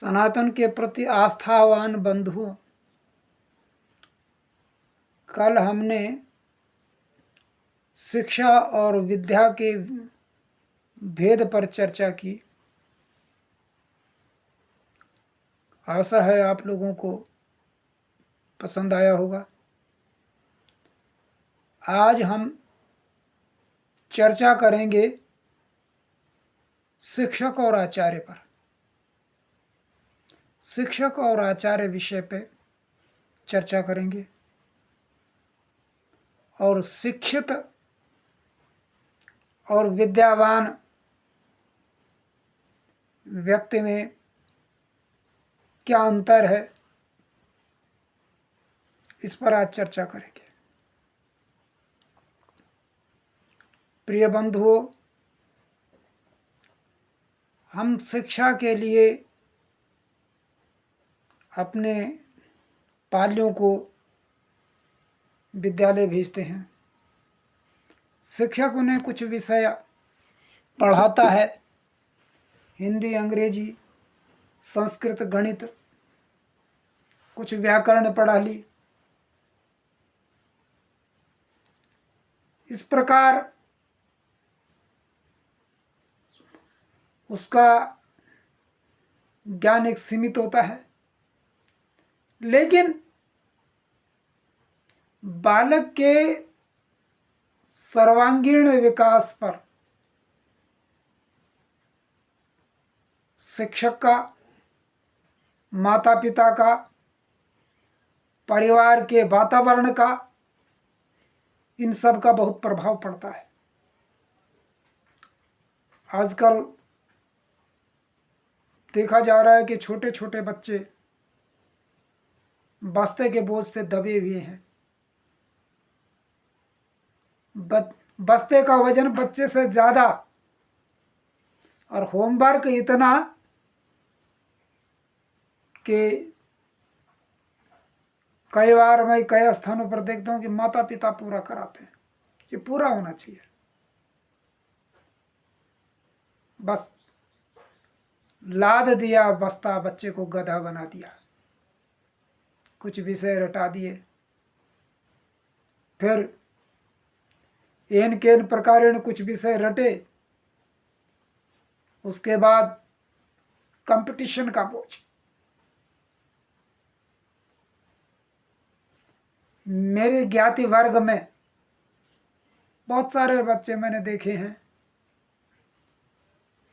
सनातन के प्रति आस्थावान बंधुओं, कल हमने शिक्षा और विद्या के भेद पर चर्चा की। आशा है आप लोगों को पसंद आया होगा। आज हम चर्चा करेंगे शिक्षक और आचार्य पर। शिक्षक और आचार्य विषय पे चर्चा करेंगे और शिक्षित और विद्यावान व्यक्ति में क्या अंतर है, इस पर आज चर्चा करेंगे। प्रिय बंधुओं, हम शिक्षा के लिए अपने पालियों को विद्यालय भेजते हैं। शिक्षक उन्हें कुछ विषय पढ़ाता है, हिंदी, अंग्रेजी, संस्कृत, गणित, कुछ व्याकरण पढ़ा ली। इस प्रकार उसका ज्ञान एक सीमित होता है, लेकिन बालक के सर्वांगीण विकास पर शिक्षक का, माता पिता का, परिवार के वातावरण का, इन सब का बहुत प्रभाव पड़ता है। आजकल देखा जा रहा है कि छोटे छोटे बच्चे बस्ते के बोझ से दबे हुए हैं। बस्ते का वजन बच्चे से ज़्यादा और होमवर्क इतना कि कई बार मैं कई स्थानों पर देखता हूँ कि माता पिता पूरा कराते हैं। ये पूरा होना चाहिए। बस लाद दिया बस्ता, बच्चे को गधा बना दिया, कुछ विषय रटा दिए, फिर एन केन प्रकार कुछ विषय रटे, उसके बाद कंपटीशन का बोझ। मेरे ज्ञाति वर्ग में बहुत सारे बच्चे मैंने देखे हैं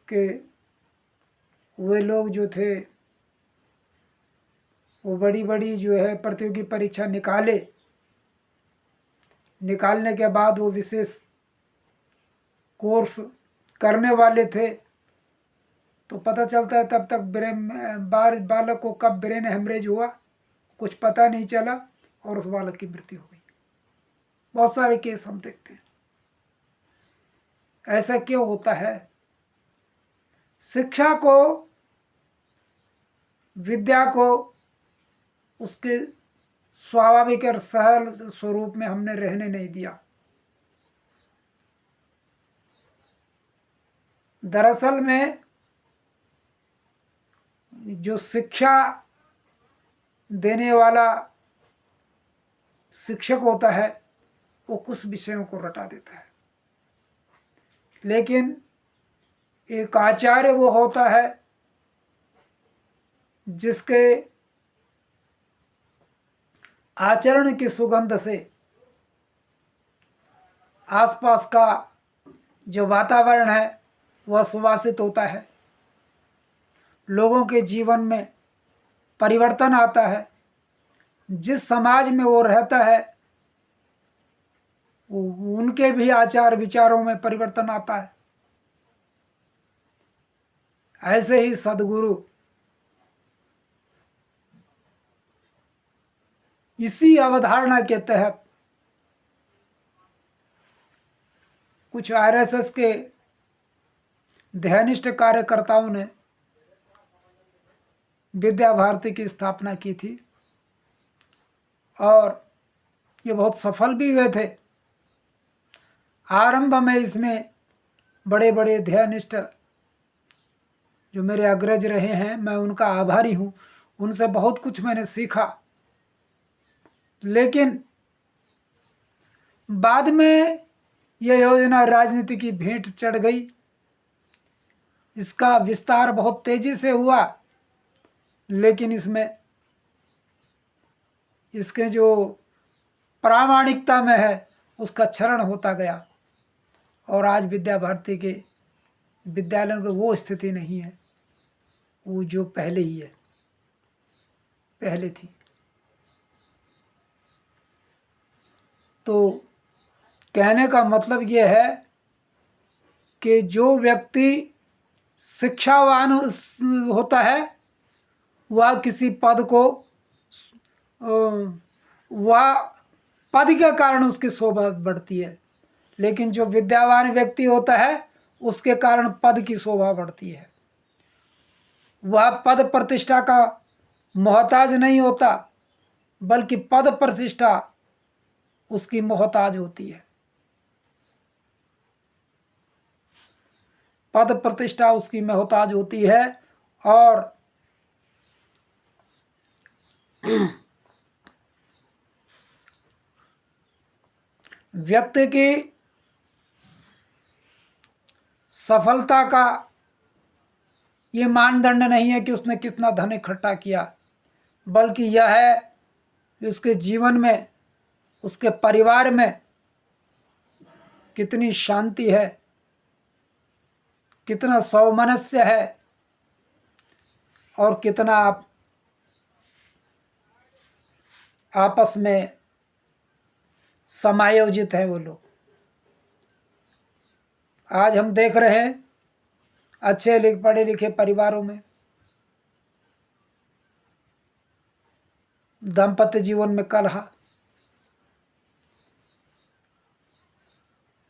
कि वे लोग जो थे वो बड़ी बड़ी जो है प्रतियोगी परीक्षा निकालने के बाद वो विशेष कोर्स करने वाले थे, तो पता चलता है तब तक बालक को कब ब्रेन हेमरेज हुआ कुछ पता नहीं चला और उस बालक की मृत्यु हो गई। बहुत सारे केस हम देखते हैं। ऐसा क्यों होता है? शिक्षा को, विद्या को उसके स्वाभाविक और सहज स्वरूप में हमने रहने नहीं दिया। दरअसल में जो शिक्षा देने वाला शिक्षक होता है वो कुछ विषयों को रटा देता है, लेकिन एक आचार्य वो होता है जिसके आचरण की सुगंध से आसपास का जो वातावरण है वह सुवासित होता है, लोगों के जीवन में परिवर्तन आता है। जिस समाज में वो रहता है उनके भी आचार विचारों में परिवर्तन आता है। ऐसे ही सद्गुरु इसी अवधारणा के तहत कुछ आरएसएस के ध्यानिष्ठ कार्यकर्ताओं ने विद्या भारती की स्थापना की थी और ये बहुत सफल भी हुए थे। आरंभ में इसमें बड़े बड़े ध्यानिष्ठ जो मेरे अग्रज रहे हैं, मैं उनका आभारी हूँ। उनसे बहुत कुछ मैंने सीखा। लेकिन बाद में यह योजना राजनीति की भेंट चढ़ गई। इसका विस्तार बहुत तेजी से हुआ, लेकिन इसमें इसके जो प्रामाणिकता में है उसका क्षरण होता गया, और आज विद्या भारती के विद्यालयों की वो स्थिति नहीं है वो जो पहले ही है, पहले थी। तो कहने का मतलब ये है कि जो व्यक्ति शिक्षावान होता है वह किसी पद को, वह पद के कारण उसकी शोभा बढ़ती है, लेकिन जो विद्यावान व्यक्ति होता है उसके कारण पद की शोभा बढ़ती है। वह पद प्रतिष्ठा का मोहताज नहीं होता, बल्कि पद प्रतिष्ठा उसकी मोहताज होती है। पद प्रतिष्ठा उसकी मोहताज होती है। और व्यक्ति की सफलता का ये मानदंड नहीं है कि उसने कितना धन इकट्ठा किया, बल्कि यह है कि उसके जीवन में, उसके परिवार में कितनी शांति है, कितना सौमनस्य है, और कितना आपस में समायोजित है वो लोग। आज हम देख रहे हैं अच्छे पढ़े लिखे परिवारों में दाम्पत्य जीवन में कलह,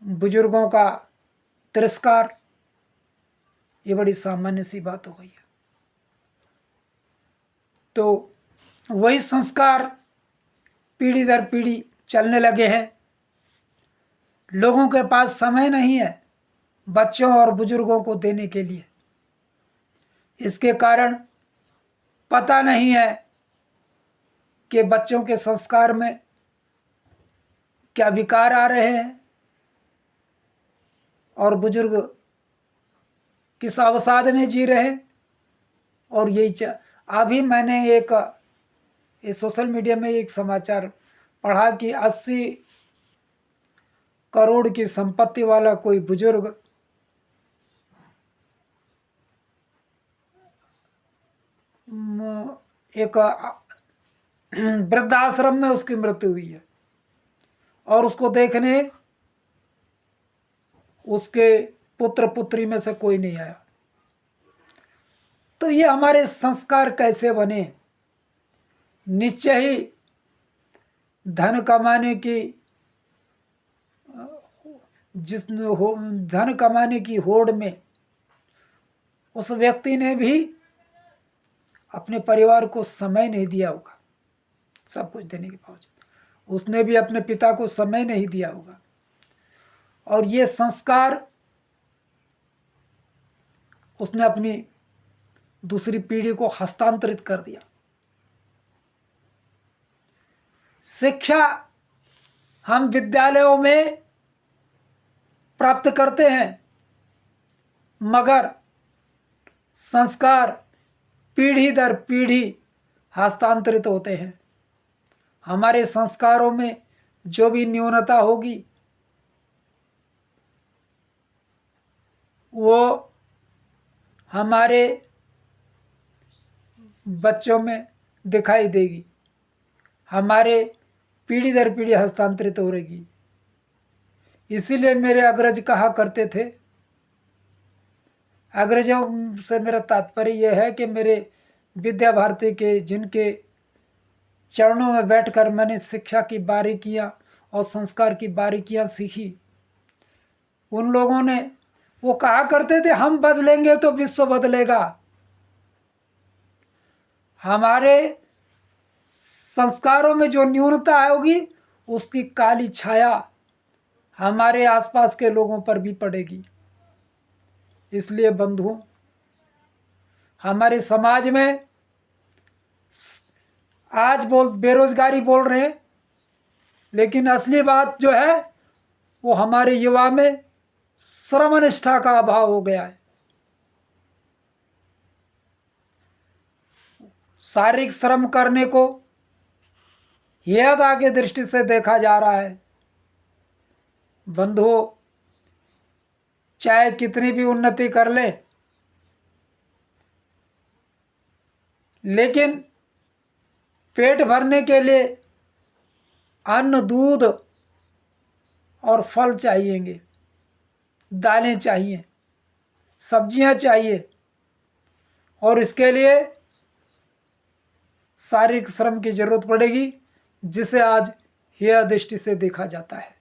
बुजुर्गों का तिरस्कार, ये बड़ी सामान्य सी बात हो गई है। तो वही संस्कार पीढ़ी दर पीढ़ी चलने लगे हैं। लोगों के पास समय नहीं है बच्चों और बुजुर्गों को देने के लिए। इसके कारण पता नहीं है कि बच्चों के संस्कार में क्या विकार आ रहे हैं और बुजुर्ग किस अवसाद में जी रहे हैं। और यही अभी मैंने एक सोशल मीडिया में एक समाचार पढ़ा कि 80 करोड़ की संपत्ति वाला कोई बुजुर्ग एक वृद्धाश्रम में उसकी मृत्यु हुई है, और उसको देखने उसके पुत्र पुत्री में से कोई नहीं आया। तो ये हमारे संस्कार कैसे बने? निश्चय ही धन कमाने की धन कमाने की होड़ में उस व्यक्ति ने भी अपने परिवार को समय नहीं दिया होगा। सब कुछ देने के बावजूद उसने भी अपने पिता को समय नहीं दिया होगा, और ये संस्कार उसने अपनी दूसरी पीढ़ी को हस्तांतरित कर दिया। शिक्षा हम विद्यालयों में प्राप्त करते हैं, मगर संस्कार पीढ़ी दर पीढ़ी हस्तांतरित होते हैं। हमारे संस्कारों में जो भी न्यूनता होगी वो हमारे बच्चों में दिखाई देगी, हमारे पीढ़ी दर पीढ़ी हस्तांतरित हो रहेगी। इसीलिए मेरे अग्रज कहा करते थे, अग्रजों से मेरा तात्पर्य यह है कि मेरे विद्या भारती के जिनके चरणों में बैठकर मैंने शिक्षा की बारीकियां और संस्कार की बारीकियां सीखी, उन लोगों ने वो कहा करते थे हम बदलेंगे तो विश्व बदलेगा। हमारे संस्कारों में जो न्यूनता होगी उसकी काली छाया हमारे आसपास के लोगों पर भी पड़ेगी। इसलिए बंधुओं, हमारे समाज में आज बेरोजगारी बोल रहे हैं, लेकिन असली बात जो है वो हमारे युवा में श्रमनिष्ठा का अभाव हो गया है। शारीरिक श्रम करने को हेयता की दृष्टि से देखा जा रहा है। बंधुओं, चाहे कितनी भी उन्नति कर ले, लेकिन पेट भरने के लिए अन्न, दूध और फल चाहिएंगे, दालें चाहिए, सब्जियां चाहिए, और इसके लिए शारीरिक श्रम की जरूरत पड़ेगी, जिसे आज हेय दृष्टि से देखा जाता है।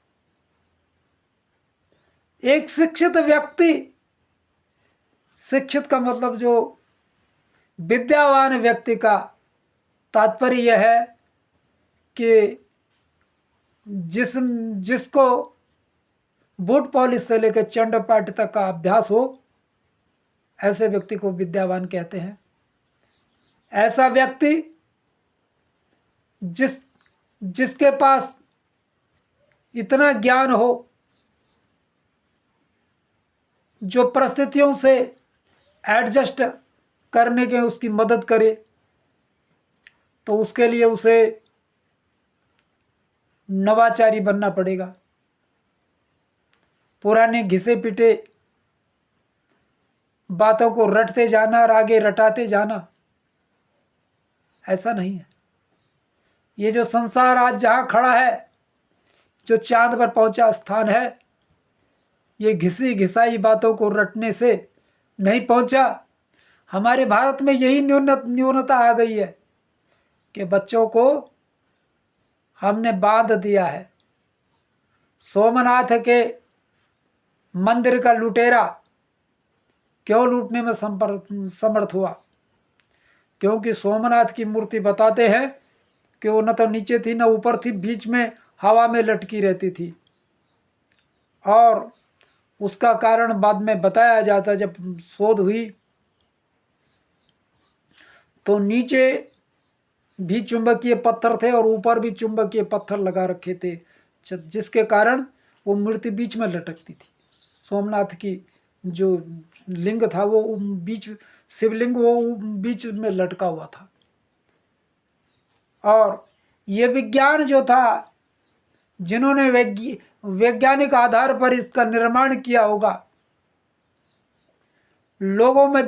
एक शिक्षित व्यक्ति, शिक्षित का मतलब जो विद्यावान व्यक्ति का तात्पर्य यह है कि जिसको बूट पॉलिश से लेकर चंड पाठ तक का अभ्यास हो, ऐसे व्यक्ति को विद्यावान कहते हैं। ऐसा व्यक्ति जिसके पास इतना ज्ञान हो जो परिस्थितियों से एडजस्ट करने के उसकी मदद करे, तो उसके लिए उसे नवाचारी बनना पड़ेगा। पुराने घिसे पिटे बातों को रटते जाना और आगे रटाते जाना, ऐसा नहीं है। ये जो संसार आज जहां खड़ा है, जो चांद पर पहुंचा स्थान है, ये घिसी घिसाई बातों को रटने से नहीं पहुंचा। हमारे भारत में यही न्यूनता आ गई है कि बच्चों को हमने बांध दिया है। सोमनाथ के मंदिर का लुटेरा क्यों लूटने में समर्थ हुआ? क्योंकि सोमनाथ की मूर्ति बताते हैं कि वो न तो नीचे थी न ऊपर थी, बीच में हवा में लटकी रहती थी। और उसका कारण बाद में बताया जाता, जब शोध हुई तो नीचे भी चुंबकीय पत्थर थे और ऊपर भी चुंबकीय पत्थर लगा रखे थे, जिसके कारण वो मूर्ति बीच में लटकती थी। सोमनाथ की जो लिंग था वो बीच, शिवलिंग वो बीच में लटका हुआ था। और ये विज्ञान जो था, जिन्होंने वैज्ञानिक आधार पर इसका निर्माण किया होगा, लोगों में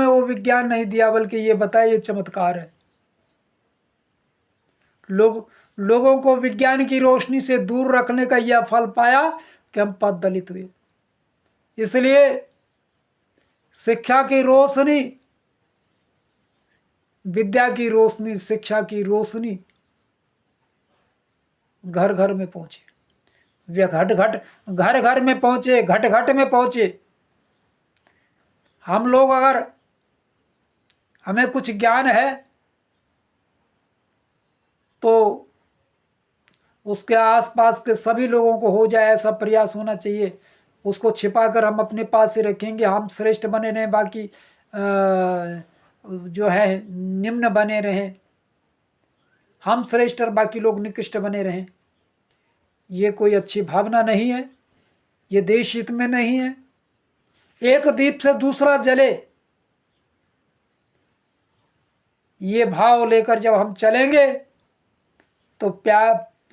वो विज्ञान नहीं दिया, बल्कि ये बताया ये चमत्कार है। लोगों को विज्ञान की रोशनी से दूर रखने का यह फल पाया कि हम पथ दलित हुए। इसलिए शिक्षा की रोशनी, विद्या की रोशनी, शिक्षा की रोशनी घर घर में पहुंचे, घर घर में पहुंचे, घट घट में पहुंचे। हम लोग, अगर हमें कुछ ज्ञान है तो उसके आसपास के सभी लोगों को हो जाए, ऐसा प्रयास होना चाहिए। उसको छिपाकर हम अपने पास ही रखेंगे, हम श्रेष्ठ बने रहें, बाकी जो है निम्न बने रहें, हम श्रेष्ठ और बाकी लोग निकृष्ट बने रहें। ये कोई अच्छी भावना नहीं है, ये देश हित में नहीं है। एक दीप से दूसरा जले, ये भाव लेकर जब हम चलेंगे तो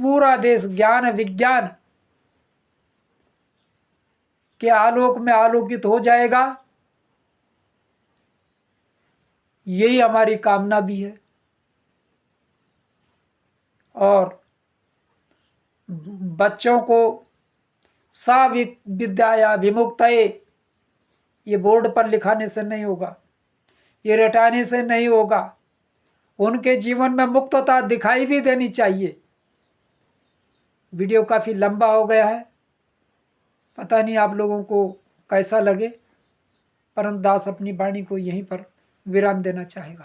पूरा देश ज्ञान विज्ञान के आलोक में आलोकित हो जाएगा। यही हमारी कामना भी है। और बच्चों को सा विद्याया विमुक्तये, ये बोर्ड पर लिखाने से नहीं होगा, ये रटाने से नहीं होगा। उनके जीवन में मुक्तता दिखाई भी देनी चाहिए। वीडियो काफ़ी लंबा हो गया है, पता नहीं आप लोगों को कैसा लगे, परंतु दास अपनी वाणी को यहीं पर विराम देना चाहेगा।